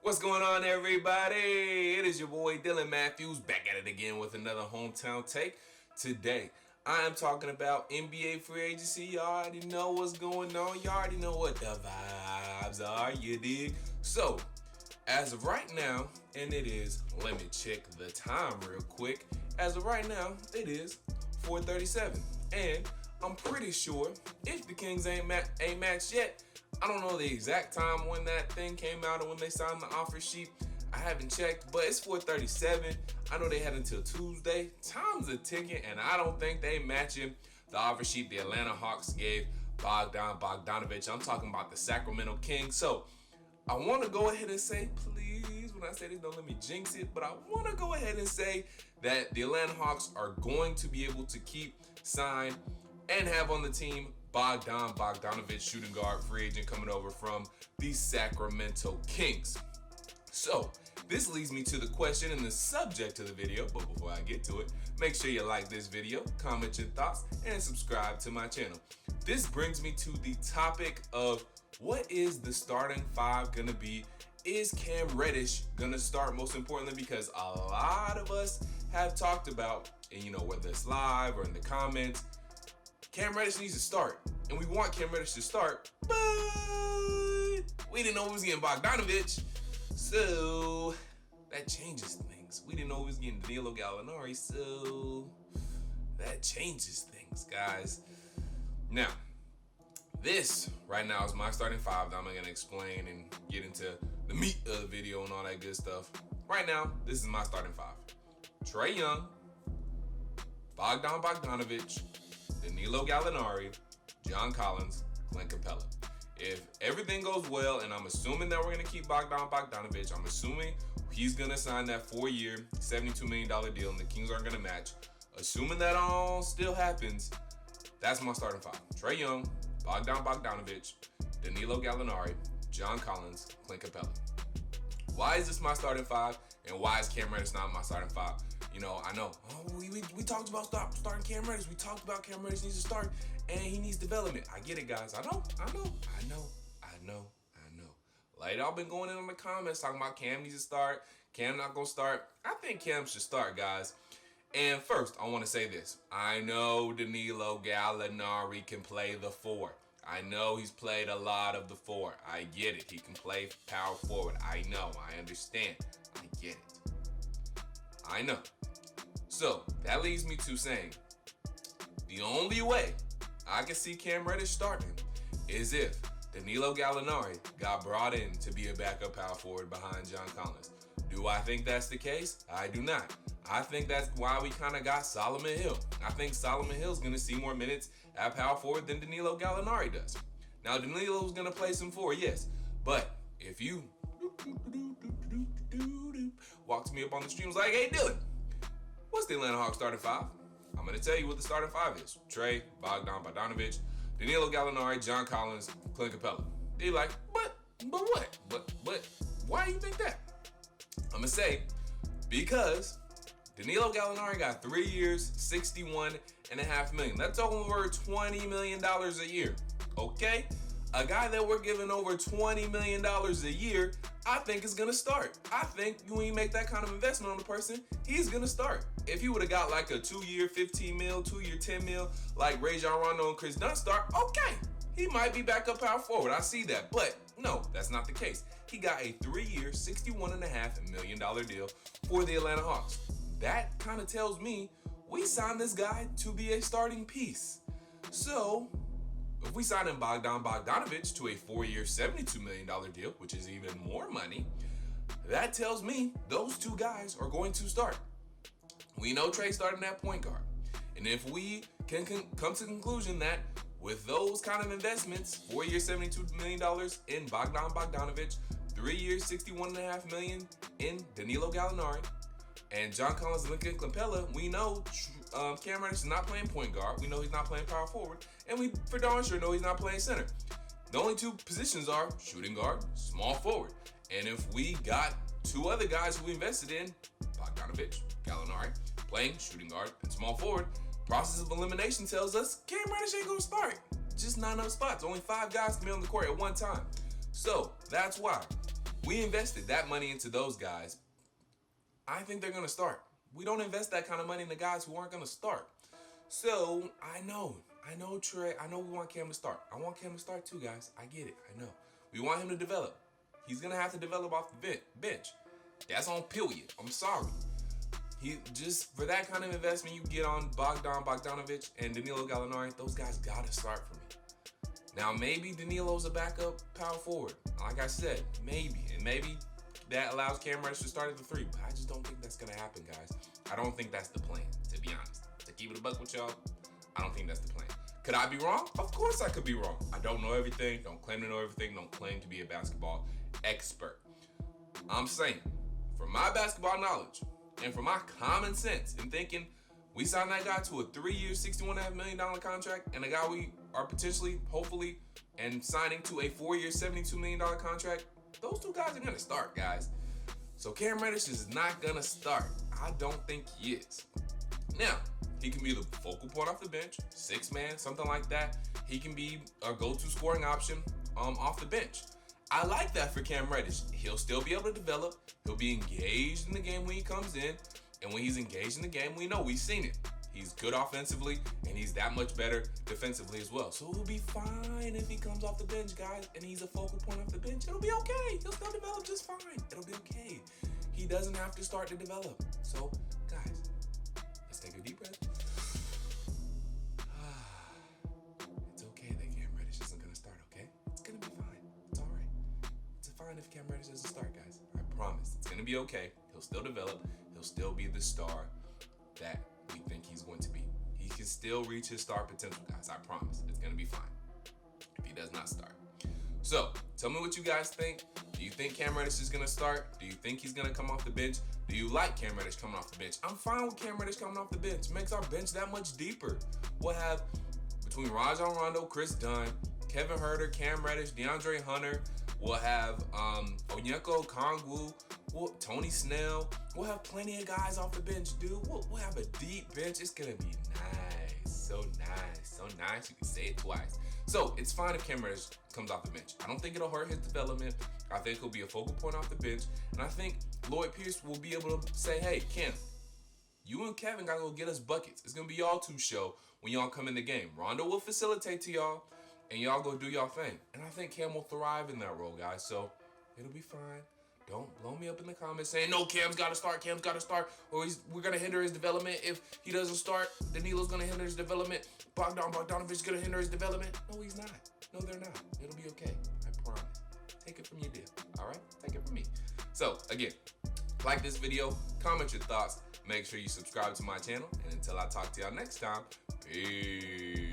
What's going on, everybody? It is your boy Dylan Matthews back at it again with another hometown take. Today, I am talking about NBA free agency. You already know what's going on. You already know what the vibes are, you dig? So, as of right now, and it is, let me check the time real quick. As of right now, it is 4:37. And I'm pretty sure if the Kings ain't matched yet, I don't know the exact time when that thing came out or when they signed the offer sheet. I haven't checked, but it's 4:37. I know they had until Tuesday. Time's a ticking, and I don't think they matching the offer sheet the Atlanta Hawks gave Bogdan Bogdanovic. I'm talking about the Sacramento Kings. So I want to go ahead and say, please, when I say this, don't let me jinx it, but I want to go ahead and say that the Atlanta Hawks are going to be able to keep, sign, and have on the team Bogdan Bogdanovic, shooting guard, free agent coming over from the Sacramento Kings. So, this leads me to the question and the subject of the video, but before I get to it, make sure you like this video, comment your thoughts, and subscribe to my channel. This brings me to the topic of what is the starting five gonna be? Is Cam Reddish gonna start? Most importantly, because a lot of us have talked about, and you know, whether it's live or in the comments, Cam Reddish needs to start, and we want Cam Reddish to start, but we didn't know we was getting Bogdanovic, so that changes things. We didn't know we was getting Danilo Gallinari, so that changes things, guys. Now, this right now is my starting five that I'm gonna explain and get into the meat of the video and all that good stuff. Right now, this is my starting five: Trae Young, Bogdan Bogdanovic, Danilo Gallinari, John Collins, Clint Capella. If everything goes well, and I'm assuming that we're going to keep Bogdan Bogdanovic, I'm assuming he's going to sign that 4-year, $72 million deal, and the Kings aren't going to match. Assuming that all still happens, that's my starting five: Trae Young, Bogdan Bogdanovic, Danilo Gallinari, John Collins, Clint Capella. Why is this my starting five, and why is Cam Reddish not my starting five? You know, I know. Oh, we talked about starting Cam Reddish. We talked about Cam Reddish needs to start, and he needs development. I get it, guys. I know. Like, y'all been going in on the comments talking about Cam needs to start. Cam not gonna start. I think Cam should start, guys. And first, I want to say this. I know Danilo Gallinari can play the 4. I know he's played a lot of the 4. I get it. He can play power forward. I know. I understand. I get it. I know. So, that leads me to saying, the only way I can see Cam Reddish starting is if Danilo Gallinari got brought in to be a backup power forward behind John Collins. Do I think that's the case? I do not. I think that's why we kind of got Solomon Hill. I think Solomon Hill's going to see more minutes at power forward than Danilo Gallinari does. Now, Danilo's going to play some 4, yes. But if you walk to me up on the stream, like, hey, Dylan, what's the Atlanta Hawks starting five? I'm going to tell you what the starting five is: Trae, Bogdan Bogdanovic, Danilo Gallinari, John Collins, Clint Capella. They're like, but what? But why do you think that? I'm going to say, because Danilo Gallinari got 3 years, $61.5 million. That's over $20 million a year. Okay? A guy that we're giving over $20 million a year, I think is going to start. I think when you make that kind of investment on a person, he's going to start. If he would have got like a 2-year, 15 mil, 2-year, 10 mil, like Rajon Rondo and Chris Dunn start, okay, he might be back up power forward. I see that. But no, that's not the case. He got a 3-year, $61.5 million deal for the Atlanta Hawks. That kind of tells me we signed this guy to be a starting piece. So, if we sign in Bogdan Bogdanovic to a 4-year, $72 million deal, which is even more money, that tells me those two guys are going to start. We know Trae starting at point guard. And if we can come to the conclusion that with those kind of investments, 4-year, $72 million in Bogdan Bogdanovic, 3 years, $61.5 million in Danilo Gallinari, and John Collins and Clint Capella, we know Cam Reddish is not playing point guard. We know he's not playing power forward. And we for darn sure know he's not playing center. The only two positions are shooting guard, small forward. And if we got 2 other guys who we invested in, Bogdanovic, Gallinari, playing shooting guard and small forward, process of elimination tells us Cam Reddish ain't going to start. Just not enough spots. Only 5 guys can be on the court at one time. So that's why We invested that money into those guys. I think they're going to start. We don't invest that kind of money in the guys who aren't going to start. So, I know, Trey. I know we want Cam to start. I want Cam to start too, guys. I get it. I know. We want him to develop. He's going to have to develop off the bench. That's on period. I'm sorry. He just, for that kind of investment you get on Bogdan Bogdanovic and Danilo Gallinari, those guys got to start for me. Now, maybe Danilo's a backup power forward. Like I said, maybe. And maybe that allows Cam Reddish to start at the 3. But I just don't think that's going to happen, guys. I don't think that's the plan, to be honest. To keep it a buck with y'all, I don't think that's the plan. Could I be wrong? Of course I could be wrong. I don't know everything. Don't claim to know everything. Don't claim to be a basketball expert. I'm saying, from my basketball knowledge and from my common sense in thinking, we signed that guy to a 3-year, $61.5 million contract, and a guy we are potentially, hopefully, and signing to a 4-year, $72 million contract, those two guys are going to start, guys. So Cam Reddish is not going to start. I don't think he is. Now, he can be the focal point off the bench, 6-man, something like that. He can be a go-to scoring option off the bench. I like that for Cam Reddish. He'll still be able to develop. He'll be engaged in the game when he comes in. And when he's engaged in the game, we know, we've seen it. He's good offensively, and he's that much better defensively as well. So he'll be fine if he comes off the bench, guys, and he's a focal point off the bench. It'll be okay. He'll still develop just fine. It'll be okay. He doesn't have to start to develop. So, guys, let's take a deep breath. It's okay that Cam Reddish isn't going to start, okay? It's going to be fine. It's all right. It's fine if Cam Reddish doesn't start, guys. I promise. It's going to be okay. He'll still develop. He'll still be the star that we think he's going to be. He can still reach his star potential, guys. I promise. It's going to be fine if he does not start. So, tell me what you guys think. Do you think Cam Reddish is going to start? Do you think he's going to come off the bench? Do you like Cam Reddish coming off the bench? I'm fine with Cam Reddish coming off the bench. Makes our bench that much deeper. We'll have, between Rajon Rondo, Chris Dunn, Kevin Huerter, Cam Reddish, DeAndre Hunter. We'll have Onyeka Okongwu, Tony Snell. We'll have plenty of guys off the bench, dude. We'll have a deep bench. It's going to be nice. So nice. So nice. You can say it twice. So, it's fine if Cam Reddish comes off the bench. I don't think it'll hurt his development. I think he'll be a focal point off the bench. And I think Lloyd Pierce will be able to say, hey, Cam, you and Kevin got to go get us buckets. It's going to be y'all two show when y'all come in the game. Rondo will facilitate to y'all, and y'all go do y'all thing. And I think Cam will thrive in that role, guys. So, it'll be fine. Don't blow me up in the comments saying, no, Cam's got to start, or we're going to hinder his development if he doesn't start. Danilo's going to hinder his development. Bogdan Bogdanovic is going to hinder his development. No, he's not. No, they're not. It'll be okay. I promise. Take it from your deal. All right? Take it from me. So, again, like this video, comment your thoughts. Make sure you subscribe to my channel. And until I talk to y'all next time, peace.